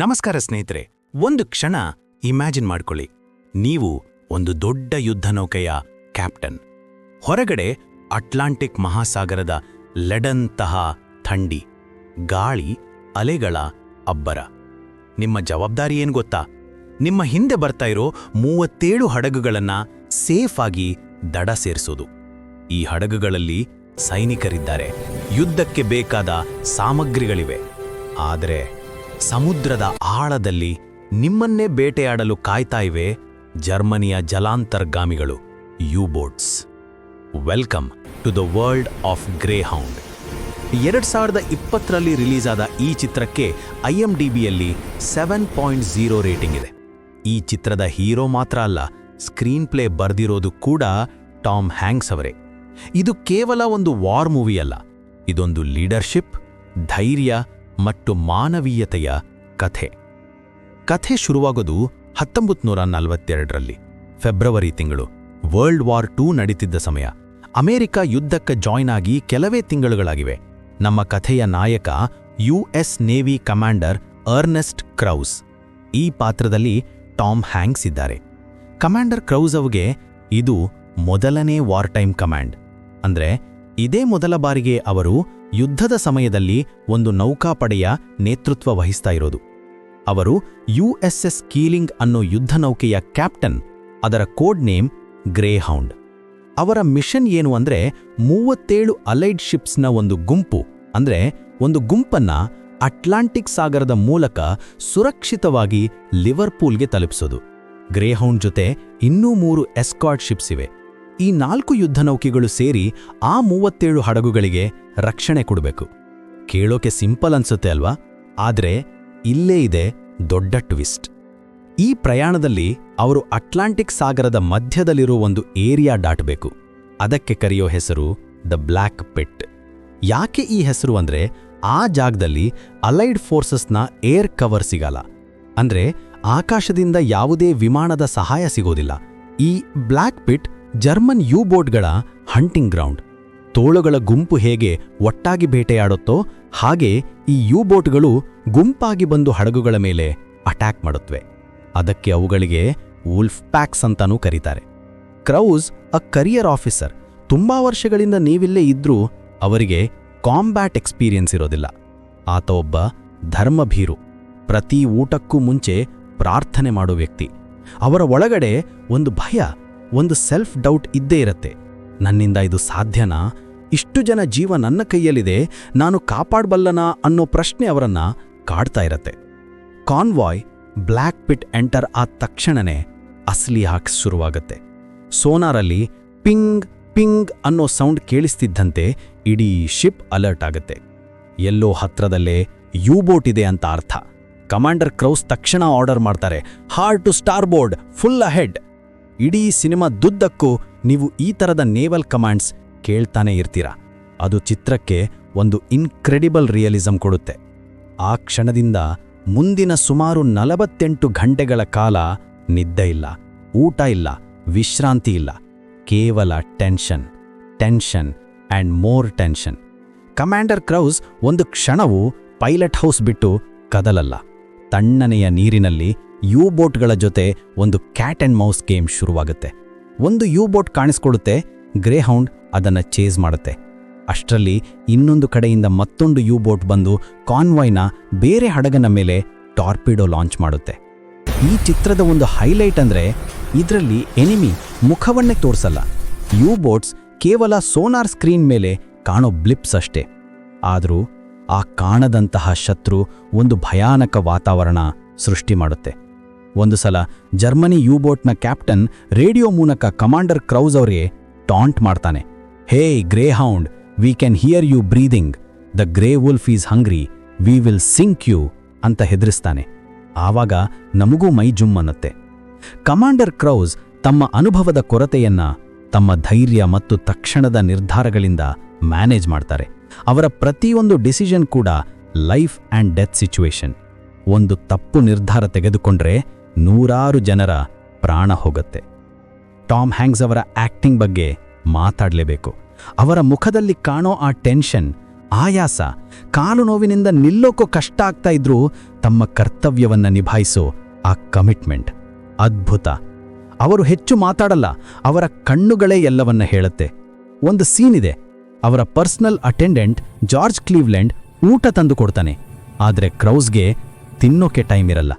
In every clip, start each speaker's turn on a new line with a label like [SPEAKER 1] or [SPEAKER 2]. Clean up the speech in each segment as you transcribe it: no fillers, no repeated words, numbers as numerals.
[SPEAKER 1] ನಮಸ್ಕಾರ ಸ್ನೇಹಿತರೆ. ಒಂದು ಕ್ಷಣ ಇಮ್ಯಾಜಿನ್ ಮಾಡ್ಕೊಳ್ಳಿ. ನೀವು ಒಂದು ದೊಡ್ಡ ಯುದ್ಧ ನೌಕೆಯ ಕ್ಯಾಪ್ಟನ್. ಹೊರಗಡೆ ಅಟ್ಲಾಂಟಿಕ್ ಮಹಾಸಾಗರದ ಲೆಡಂತಹ ಥಂಡಿ, ಗಾಳಿ, ಅಲೆಗಳ ಅಬ್ಬರ. ನಿಮ್ಮ ಜವಾಬ್ದಾರಿ ಏನು ಗೊತ್ತಾ? ನಿಮ್ಮ ಹಿಂದೆ ಬರ್ತಾ ಇರೋ 37 ಹಡಗುಗಳನ್ನ ಸೇಫ್ ಆಗಿ ದಡ ಸೇರಿಸೋದು. ಈ ಹಡಗುಗಳಲ್ಲಿ ಸೈನಿಕರಿದ್ದಾರೆ, ಯುದ್ಧಕ್ಕೆ ಬೇಕಾದ ಸಾಮಗ್ರಿಗಳಿವೆ. ಆದರೆ ಸಮುದ್ರದ ಆಳದಲ್ಲಿ ನಿಮ್ಮನ್ನೇ ಬೇಟೆಯಾಡಲು ಕಾಯ್ತಾ ಇವೆ ಜರ್ಮನಿಯ ಜಲಾಂತರ್ಗಾಮಿಗಳು, U boats. Welcome to the world of Greyhound. 2020ರಲ್ಲಿ ರಿಲೀಸ್ ಆದ ಈ ಚಿತ್ರಕ್ಕೆ IMDbಯಲ್ಲಿ 7.0 ರೇಟಿಂಗ್ ಇದೆ. ಈ ಚಿತ್ರದ ಹೀರೋ ಮಾತ್ರ ಅಲ್ಲ, ಸ್ಕ್ರೀನ್ ಪ್ಲೇ ಬರ್ದಿರೋದು ಕೂಡ ಟಾಮ್ ಹ್ಯಾಂಕ್ಸ್ ಅವರೇ. ಇದು ಕೇವಲ ಒಂದು ವಾರ್ ಮೂವಿ ಅಲ್ಲ, ಇದೊಂದು ಲೀಡರ್ಶಿಪ್, ಧೈರ್ಯ ಮತ್ತು ಮಾನವೀಯತೆಯ ಕಥೆ ಶುರುವಾಗೋದು 1942ರಲ್ಲಿ ಫೆಬ್ರವರಿ ತಿಂಗಳು. ವರ್ಲ್ಡ್ ವಾರ್ II ನಡೀತಿದ್ದ ಸಮಯ. ಅಮೆರಿಕ ಯುದ್ಧಕ್ಕೆ ಜಾಯ್ನ್ ಆಗಿ ಕೆಲವೇ ತಿಂಗಳುಗಳಾಗಿವೆ. ನಮ್ಮ ಕಥೆಯ ನಾಯಕ US navy commander Ernst crows. ಈ ಪಾತ್ರದಲ್ಲಿ ಟಾಮ್ ಹ್ಯಾಂಕ್ಸ್ ಇದ್ದಾರೆ. ಕಮಾಂಡರ್ ಕ್ರೌಸ್ ಅವರಿಗೆ ಇದು ಮೊದಲನೇ ವಾರ್ ಟೈಮ್ ಕಮಾಂಡ್. ಅಂದ್ರೆ ಇದೇ ಮೊದಲ ಬಾರಿಗೆ ಅವರು ಯುದ್ಧದ ಸಮಯದಲ್ಲಿ ಒಂದು ನೌಕಾಪಡೆಯ ನೇತೃತ್ವ ವಹಿಸ್ತಾ ಇರೋದು. ಅವರು USS ಕೀಲಿಂಗ್ ಅನ್ನೋ ಯುದ್ಧ ನೌಕೆಯ ಕ್ಯಾಪ್ಟನ್. ಅದರ ಕೋಡ್ ನೇಮ್ ಗ್ರೇಹೌಂಡ್. ಅವರ ಮಿಷನ್ ಏನು ಅಂದ್ರೆ 37 ಅಲೈಡ್ ಶಿಪ್ಸ್ನ ಒಂದು ಗುಂಪು, ಅಂದ್ರೆ ಒಂದು ಗುಂಪನ್ನ ಅಟ್ಲಾಂಟಿಕ್ ಸಾಗರದ ಮೂಲಕ ಸುರಕ್ಷಿತವಾಗಿ ಲಿವರ್ಪೂಲ್ಗೆ ತಲುಪಿಸೋದು. ಗ್ರೇಹೌಂಡ್ ಜೊತೆ ಇನ್ನೂ 3 ಎಸ್ಕಾರ್ಟ್ ಶಿಪ್ಸ್ ಇವೆ. ಈ 4 ಯುದ್ಧ ನೌಕೆಗಳು ಸೇರಿ ಆ 37 ಹಡಗುಗಳಿಗೆ ರಕ್ಷಣೆ ಕೊಡಬೇಕು. ಕೇಳೋಕೆ ಸಿಂಪಲ್ ಅನ್ಸುತ್ತೆ ಅಲ್ವಾ? ಆದ್ರೆ ಇಲ್ಲೇ ಇದೆ ದೊಡ್ಡ ಟ್ವಿಸ್ಟ್. ಈ ಪ್ರಯಾಣದಲ್ಲಿ ಅವರು ಅಟ್ಲಾಂಟಿಕ್ ಸಾಗರದ ಮಧ್ಯದಲ್ಲಿರೋ ಒಂದು ಏರಿಯಾ ದಾಟಬೇಕು. ಅದಕ್ಕೆ ಕರೆಯೋ ಹೆಸರು ದ ಬ್ಲ್ಯಾಕ್ ಪಿಟ್. ಯಾಕೆ ಈ ಹೆಸರು ಅಂದ್ರೆ, ಆ ಜಾಗದಲ್ಲಿ ಅಲೈಡ್ ಫೋರ್ಸಸ್ನ ಏರ್ ಕವರ್ ಸಿಗಲ್ಲ. ಅಂದ್ರೆ ಆಕಾಶದಿಂದ ಯಾವುದೇ ವಿಮಾನದ ಸಹಾಯ ಸಿಗೋದಿಲ್ಲ. ಈ ಬ್ಲ್ಯಾಕ್ ಪಿಟ್ ಜರ್ಮನ್ ಯು-ಬೋಟ್ಗಳ ಹಂಟಿಂಗ್ ಗ್ರೌಂಡ್. ತೋಳುಗಳ ಗುಂಪು ಹೇಗೆ ಒಟ್ಟಾಗಿ ಬೇಟೆಯಾಡುತ್ತೋ ಹಾಗೆ ಈ ಯು-ಬೋಟ್ಗಳು ಗುಂಪಾಗಿ ಬಂದು ಹಡಗುಗಳ ಮೇಲೆ ಅಟ್ಯಾಕ್ ಮಾಡುತ್ತವೆ. ಅದಕ್ಕೆ ಅವುಗಳಿಗೆ ವುಲ್ಫ್ ಪ್ಯಾಕ್ಸ್ ಅಂತಾನೂ ಕರೀತಾರೆ. ಕ್ರೌಸ್ ಅ ಕರಿಯರ್ ಆಫೀಸರ್. ತುಂಬಾ ವರ್ಷಗಳಿಂದ ನೀವಿಲ್ಲೇ ಇದ್ರೂ ಅವರಿಗೆ ಕಾಂಬ್ಯಾಟ್ ಎಕ್ಸ್ಪೀರಿಯನ್ಸ್ ಇರೋದಿಲ್ಲ. ಆತ ಒಬ್ಬ ಧರ್ಮಭೀರು. ಪ್ರತಿ ಊಟಕ್ಕೂ ಮುಂಚೆ ಪ್ರಾರ್ಥನೆ ಮಾಡೋ ವ್ಯಕ್ತಿ. ಅವರ ಒಳಗಡೆ ಒಂದು ಭಯ, ಒಂದು ಸೆಲ್ಫ್ ಡೌಟ್ ಇದ್ದೇ ಇರತ್ತೆ. ನನ್ನಿಂದ ಇದು ಸಾಧ್ಯನಾ? ಇಷ್ಟು ಜನ ಜೀವ ನನ್ನ ಕೈಯಲ್ಲಿದೆ, ನಾನು ಕಾಪಾಡಬಲ್ಲನಾ ಅನ್ನೋ ಪ್ರಶ್ನೆ ಅವರನ್ನ ಕಾಡ್ತಾ ಇರತ್ತೆ. ಕಾನ್ವಾಯ್ ಬ್ಲ್ಯಾಕ್ ಪಿಟ್ ಎಂಟರ್ ಆದ ತಕ್ಷಣನೇ ಅಸಲಿ ಹಾಕ್ಸ್ ಶುರುವಾಗತ್ತೆ. ಸೋನಾರಲ್ಲಿ ಪಿಂಗ್ ಪಿಂಗ್ ಅನ್ನೋ ಸೌಂಡ್ ಕೇಳಿಸ್ತಿದ್ದಂತೆ ಇಡೀ ಶಿಪ್ ಅಲರ್ಟ್ ಆಗತ್ತೆ. ಎಲ್ಲೋ ಹತ್ರದಲ್ಲೇ ಯು-ಬೋಟ್ ಇದೆ ಅಂತ ಅರ್ಥ. ಕಮಾಂಡರ್ ಕ್ರೌಸ್ ತಕ್ಷಣ ಆರ್ಡರ್ ಮಾಡ್ತಾರೆ, ಹಾರ್ಡ್ ಟು ಸ್ಟಾರ್ಬೋರ್ಡ್, ಫುಲ್ ಅಹೆಡ್. ಇಡೀ ಸಿನಿಮಾ ದುದ್ದಕ್ಕೂ ನೀವು ಈ ಥರದ ನೇವಲ್ ಕಮಾಂಡ್ಸ್ ಕೇಳ್ತಾನೆ ಇರ್ತೀರಾ. ಅದು ಚಿತ್ರಕ್ಕೆ ಒಂದು ಇನ್ಕ್ರೆಡಿಬಲ್ ರಿಯಲಿಸಮ್ ಕೊಡುತ್ತೆ. ಆ ಕ್ಷಣದಿಂದ ಮುಂದಿನ ಸುಮಾರು 48 ಗಂಟೆಗಳ ಕಾಲ ನಿದ್ದೆ ಇಲ್ಲ, ಊಟ ಇಲ್ಲ, ವಿಶ್ರಾಂತಿ ಇಲ್ಲ. ಕೇವಲ tension, tension and more tension. Commander crows ಒಂದು ಕ್ಷಣವೂ ಪೈಲಟ್ ಹೌಸ್ ಬಿಟ್ಟು ಕದಲಲ್ಲ. ತಣ್ಣನೆಯ ನೀರಿನಲ್ಲಿ ಯು-ಬೋಟ್ಗಳ ಜೊತೆ ಒಂದು ಕ್ಯಾಟ್ ಆ್ಯಂಡ್ ಮೌಸ್ ಗೇಮ್ ಶುರುವಾಗುತ್ತೆ. ಒಂದು ಯು-ಬೋಟ್ ಕಾಣಿಸ್ಕೊಳ್ಳುತ್ತೆ, ಗ್ರೇಹೌಂಡ್ ಅದನ್ನ ಚೇಸ್ ಮಾಡುತ್ತೆ. ಅಷ್ಟರಲ್ಲಿ ಇನ್ನೊಂದು ಕಡೆಯಿಂದ ಮತ್ತೊಂದು ಯು-ಬೋಟ್ ಬಂದು ಕಾನ್ವಾಯ್ನ ಬೇರೆ ಹಡಗನ ಮೇಲೆ ಟಾರ್ಪಿಡೋ ಲಾಂಚ್ ಮಾಡುತ್ತೆ. ಈ ಚಿತ್ರದ ಒಂದು ಹೈಲೈಟ್ ಅಂದ್ರೆ ಇದರಲ್ಲಿ ಎನಿಮಿ ಮುಖವನ್ನೇ ತೋರಿಸಲ್ಲ. ಯು-ಬೋಟ್ಸ್ ಕೇವಲ ಸೋನಾರ್ ಸ್ಕ್ರೀನ್ ಮೇಲೆ ಕಾಣೋ ಬ್ಲಿಪ್ಸ್ ಅಷ್ಟೇ. ಆದರೂ ಆ ಕಾಣದಂತಹ ಶತ್ರು ಒಂದು ಭಯಾನಕ ವಾತಾವರಣ ಸೃಷ್ಟಿ ಮಾಡುತ್ತೆ. ಒಂದು ಸಲ ಜರ್ಮನಿ ಯು-ಬೋಟ್ನ ಕ್ಯಾಪ್ಟನ್ ರೇಡಿಯೋ ಮೂಲಕ ಕಮಾಂಡರ್ ಕ್ರೌಸ್ ಅವರಿಗೆ ಟಾಂಟ್ ಮಾಡ್ತಾನೆ. Hey Greyhound, we can hear you breathing. The grey wolf is hungry, we will sink you ಅಂತ ಹೆದರಿಸ್ತಾನೆ. ಆವಾಗ ನಮಗೂ ಮೈ ಜುಮ್ ಅನ್ನತ್ತೆ. ಕಮಾಂಡರ್ ಕ್ರೌಸ್ ತಮ್ಮ ಅನುಭವದ ಕೊರತೆಯನ್ನ ತಮ್ಮ ಧೈರ್ಯ ಮತ್ತು ತಕ್ಷಣದ ನಿರ್ಧಾರಗಳಿಂದ ಮ್ಯಾನೇಜ್ ಮಾಡ್ತಾರೆ. ಅವರ ಪ್ರತಿಯೊಂದು ಡಿಸಿಷನ್ ಕೂಡ ಲೈಫ್ ಆ್ಯಂಡ್ ಡೆತ್ ಸಿಚುವೇಶನ್. ಒಂದು ತಪ್ಪು ನಿರ್ಧಾರ ತೆಗೆದುಕೊಂಡ್ರೆ 100 ಜನರ ಪ್ರಾಣ ಹೋಗುತ್ತೆ. ಟಾಮ್ ಹ್ಯಾಂಕ್ಸ್ ಅವರ ಆಕ್ಟಿಂಗ್ ಬಗ್ಗೆ ಮಾತಾಡಲೇಬೇಕು. ಅವರ ಮುಖದಲ್ಲಿ ಕಾಣೋ ಆ ಟೆನ್ಷನ್, ಆಯಾಸ, ಕಾಲು ನೋವಿನಿಂದ ನಿಲ್ಲೋಕೋ ಕಷ್ಟ ಆಗ್ತಾ ಇದ್ರೂ ತಮ್ಮ ಕರ್ತವ್ಯವನ್ನ ನಿಭಾಯಿಸೋ ಆ ಕಮಿಟ್ಮೆಂಟ್ ಅದ್ಭುತ. ಅವರು ಹೆಚ್ಚು ಮಾತಾಡಲ್ಲ, ಅವರ ಕಣ್ಣುಗಳೇ ಎಲ್ಲವನ್ನ ಹೇಳುತ್ತೆ. ಒಂದು ಸೀನ್ ಇದೆ, ಅವರ ಪರ್ಸನಲ್ ಅಟೆಂಡೆಂಟ್ ಜಾರ್ಜ್ ಕ್ಲೀವ್ಲೆಂಡ್ ಊಟ ತಂದು ಕೊಡ್ತಾನೆ. ಆದರೆ ಕ್ರೌಸ್ಗೆ ತಿನ್ನೋಕೆ ಟೈಮ್ ಇರಲ್ಲ.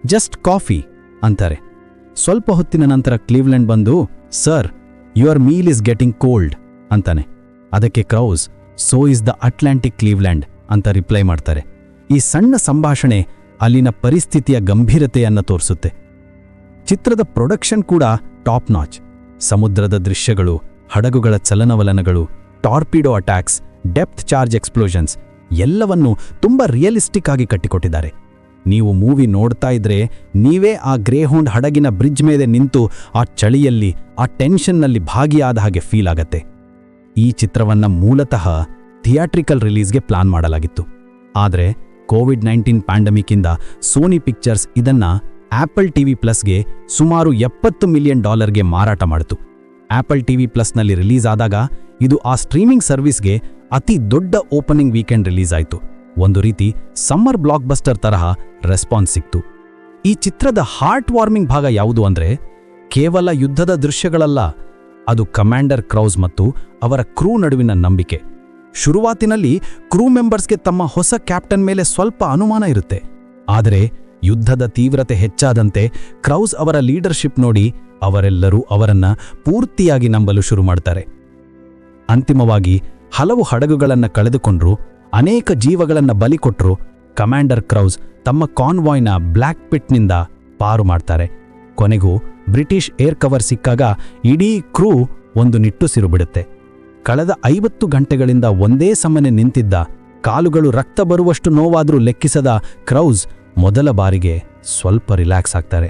[SPEAKER 1] ಜಸ್ಟ್ ಕಾಫಿ ಅಂತಾರೆ. ಸ್ವಲ್ಪ ಹೊತ್ತಿನ ನಂತರ ಕ್ಲೀವ್ಲೆಂಡ್ ಬಂದು, sir, your meal is getting cold ಅಂತಾನೆ. ಅದಕ್ಕೆ Krause, so is the Atlantic Cleveland ಅಂತ ರಿಪ್ಲೈ ಮಾಡ್ತಾರೆ. ಈ ಸಣ್ಣ ಸಂಭಾಷಣೆ ಅಲ್ಲಿನ ಪರಿಸ್ಥಿತಿಯ ಗಂಭೀರತೆಯನ್ನು ತೋರಿಸುತ್ತೆ. ಚಿತ್ರದ ಪ್ರೊಡಕ್ಷನ್ ಕೂಡ ಟಾಪ್ ನಾಚ್. ಸಮುದ್ರದ ದೃಶ್ಯಗಳು, ಹಡಗುಗಳ ಚಲನವಲನಗಳು, torpedo attacks, depth charge explosions ಎಲ್ಲವನ್ನೂ ತುಂಬ ರಿಯಲಿಸ್ಟಿಕ್ ಆಗಿ ಕಟ್ಟಿಕೊಟ್ಟಿದ್ದಾರೆ. ನೀವು ಮೂವಿ ನೋಡ್ತಾ ಇದ್ರೆ ನೀವೇ ಆ ಗ್ರೇಹೌಂಡ್ ಹಡಗಿನ ಬ್ರಿಡ್ಜ್ ಮೇಲೆ ನಿಂತು ಆ ಚಳಿಯಲ್ಲಿ, ಆ ಟೆನ್ಷನ್ನಲ್ಲಿ ಭಾಗಿಯಾದ ಹಾಗೆ ಫೀಲ್ ಆಗತ್ತೆ. ಈ ಚಿತ್ರವನ್ನ ಮೂಲತಃ ಥಿಯೇಟ್ರಿಕಲ್ ರಿಲೀಸ್ಗೆ ಪ್ಲಾನ್ ಮಾಡಲಾಗಿತ್ತು. ಆದರೆ ಕೋವಿಡ್-19 ಪ್ಯಾಂಡಮಿಕ್ಕಿಂದ ಸೋನಿ ಪಿಕ್ಚರ್ಸ್ ಇದನ್ನ ಆಪಲ್ ಟಿವಿ ಪ್ಲಸ್ಗೆ ಸುಮಾರು $70 ಮಿಲಿಯನ್ ಮಾರಾಟ ಮಾಡಿತು. ಆಪಲ್ ಟಿವಿ ಪ್ಲಸ್ನಲ್ಲಿ ರಿಲೀಸ್ ಆದಾಗ ಇದು ಆ ಸ್ಟ್ರೀಮಿಂಗ್ ಸರ್ವಿಸ್ಗೆ ಅತಿ ದೊಡ್ಡ ಓಪನಿಂಗ್ ವೀಕೆಂಡ್ ರಿಲೀಸ್ ಆಯಿತು. ಒಂದು ರೀತಿ ಸಮ್ಮರ್ ಬ್ಲಾಕ್ ಬಸ್ಟರ್ ತರಹ ರೆಸ್ಪಾನ್ಸ್ ಸಿಕ್ತು. ಈ ಚಿತ್ರದ ಹಾರ್ಟ್ ವಾರ್ಮಿಂಗ್ ಭಾಗ ಯಾವುದು ಅಂದ್ರೆ, ಕೇವಲ ಯುದ್ಧದ ದೃಶ್ಯಗಳಲ್ಲ, ಅದು ಕಮಾಂಡರ್ ಕ್ರೌಸ್ ಮತ್ತು ಅವರ ಕ್ರೂ ನಡುವಿನ ನಂಬಿಕೆ. ಶುರುವಾತಿನಲ್ಲಿ ಕ್ರೂ ಮೆಂಬರ್ಸ್ಗೆ ತಮ್ಮ ಹೊಸ ಕ್ಯಾಪ್ಟನ್ ಮೇಲೆ ಸ್ವಲ್ಪ ಅನುಮಾನ ಇರುತ್ತೆ. ಆದರೆ ಯುದ್ಧದ ತೀವ್ರತೆ ಹೆಚ್ಚಾದಂತೆ ಕ್ರೌಸ್ ಅವರ ಲೀಡರ್ಶಿಪ್ ನೋಡಿ ಅವರೆಲ್ಲರೂ ಅವರನ್ನ ಪೂರ್ತಿಯಾಗಿ ನಂಬಲು ಶುರು ಮಾಡ್ತಾರೆ. ಅಂತಿಮವಾಗಿ ಹಲವು ಹಡಗುಗಳನ್ನು ಕಳೆದುಕೊಂಡ್ರು, ಅನೇಕ ಜೀವಗಳನ್ನು ಬಲಿ ಕೊಟ್ಟರು. ಕಮಾಂಡರ್ ಕ್ರೌಸ್ ತಮ್ಮ ಕಾನ್ವಾಯ್ನ ಬ್ಲ್ಯಾಕ್ ಪಿಟ್ನಿಂದ ಪಾರು ಮಾಡ್ತಾರೆ. ಕೊನೆಗೂ ಬ್ರಿಟಿಷ್ ಏರ್ ಕವರ್ ಸಿಕ್ಕಾಗ ಇಡೀ ಕ್ರೂ ಒಂದು ನಿಟ್ಟುಸಿರು ಬಿಡುತ್ತೆ. ಕಳೆದ 50 ಗಂಟೆಗಳಿಂದ ಒಂದೇ ಸಮನೆ ನಿಂತಿದ್ದ, ಕಾಲುಗಳು ರಕ್ತ ಬರುವಷ್ಟು ನೋವಾದರೂ ಲೆಕ್ಕಿಸದ ಕ್ರೌಸ್ ಮೊದಲ ಬಾರಿಗೆ ಸ್ವಲ್ಪ ರಿಲ್ಯಾಕ್ಸ್ ಆಗ್ತಾರೆ.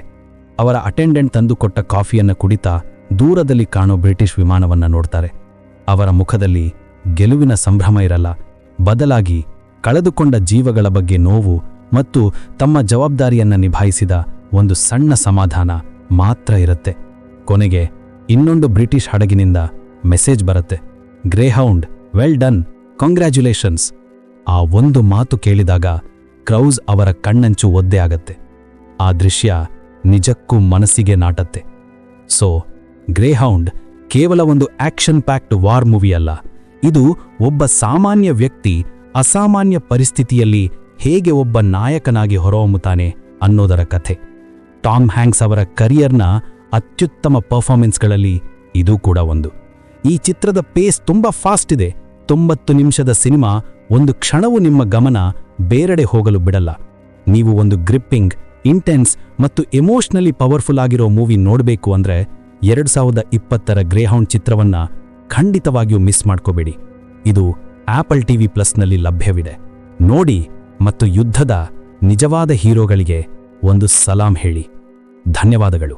[SPEAKER 1] ಅವರ ಅಟೆಂಡೆಂಟ್ ತಂದುಕೊಟ್ಟ ಕಾಫಿಯನ್ನು ಕುಡಿತಾ ದೂರದಲ್ಲಿ ಕಾಣೋ ಬ್ರಿಟಿಷ್ ವಿಮಾನವನ್ನು ನೋಡ್ತಾರೆ. ಅವರ ಮುಖದಲ್ಲಿ ಗೆಲುವಿನ ಸಂಭ್ರಮ ಇರಲ್ಲ, ಬದಲಾಗಿ ಕಳೆದುಕೊಂಡ ಜೀವಗಳ ಬಗ್ಗೆ ನೋವು ಮತ್ತು ತಮ್ಮ ಜವಾಬ್ದಾರಿಯನ್ನು ನಿಭಾಯಿಸಿದ ಒಂದು ಸಣ್ಣ ಸಮಾಧಾನ ಮಾತ್ರ ಇರುತ್ತೆ. ಕೊನೆಗೆ ಇನ್ನೊಂದು ಬ್ರಿಟಿಷ್ ಹಡಗಿನಿಂದ ಮೆಸೇಜ್ ಬರುತ್ತೆ, ಗ್ರೇಹೌಂಡ್, ವೆಲ್ ಡನ್, ಕಾಂಗ್ರ್ಯಾಚುಲೇಷನ್ಸ್. ಆ ಒಂದು ಮಾತು ಕೇಳಿದಾಗ ಕ್ರೌಸ್ ಅವರ ಕಣ್ಣಂಚು ಒದ್ದೆ ಆಗತ್ತೆ. ಆ ದೃಶ್ಯ ನಿಜಕ್ಕೂ ಮನಸ್ಸಿಗೆ ನಾಟತ್ತೆ. ಸೊ ಗ್ರೇಹೌಂಡ್ ಕೇವಲ ಒಂದು ಆಕ್ಷನ್ ಪ್ಯಾಕ್ಡ್ ವಾರ್ ಮೂವಿ ಅಲ್ಲ, ಇದು ಒಬ್ಬ ಸಾಮಾನ್ಯ ವ್ಯಕ್ತಿ ಅಸಾಮಾನ್ಯ ಪರಿಸ್ಥಿತಿಯಲ್ಲಿ ಹೇಗೆ ಒಬ್ಬ ನಾಯಕನಾಗಿ ಹೊರಹೊಮ್ಮುತ್ತಾನೆ ಅನ್ನೋದರ ಕಥೆ. ಟಾಮ್ ಹ್ಯಾಂಕ್ಸ್ ಅವರ ಕರಿಯರ್ನ ಅತ್ಯುತ್ತಮ ಪರ್ಫಾರ್ಮೆನ್ಸ್ಗಳಲ್ಲಿ ಇದು ಕೂಡ ಒಂದು. ಈ ಚಿತ್ರದ ಪೇಸ್ ತುಂಬ ಫಾಸ್ಟ್ ಇದೆ. 90 ನಿಮಿಷದ ಸಿನಿಮಾ ಒಂದು ಕ್ಷಣವೂ ನಿಮ್ಮ ಗಮನ ಬೇರೆಡೆ ಹೋಗಲು ಬಿಡಲ್ಲ. ನೀವು ಒಂದು ಗ್ರಿಪ್ಪಿಂಗ್, ಇಂಟೆನ್ಸ್ ಮತ್ತು ಎಮೋಷನಲಿ ಪವರ್ಫುಲ್ ಆಗಿರೋ ಮೂವಿ ನೋಡಬೇಕು ಅಂದ್ರೆ 2020ರ ಗ್ರೇಹೌಂಡ್ ಚಿತ್ರವನ್ನ ಖಂಡಿತವಾಗಿಯೂ ಮಿಸ್ ಮಾಡ್ಕೋಬೇಡಿ. ಇದು ಆಪಲ್ ಟಿವಿ ಪ್ಲಸ್ನಲ್ಲಿ ಲಭ್ಯವಿದೆ. ನೋಡಿ ಮತ್ತು ಯುದ್ಧದ ನಿಜವಾದ ಹೀರೋಗಳಿಗೆ ಒಂದು ಸಲಾಂ ಹೇಳಿ. ಧನ್ಯವಾದಗಳು.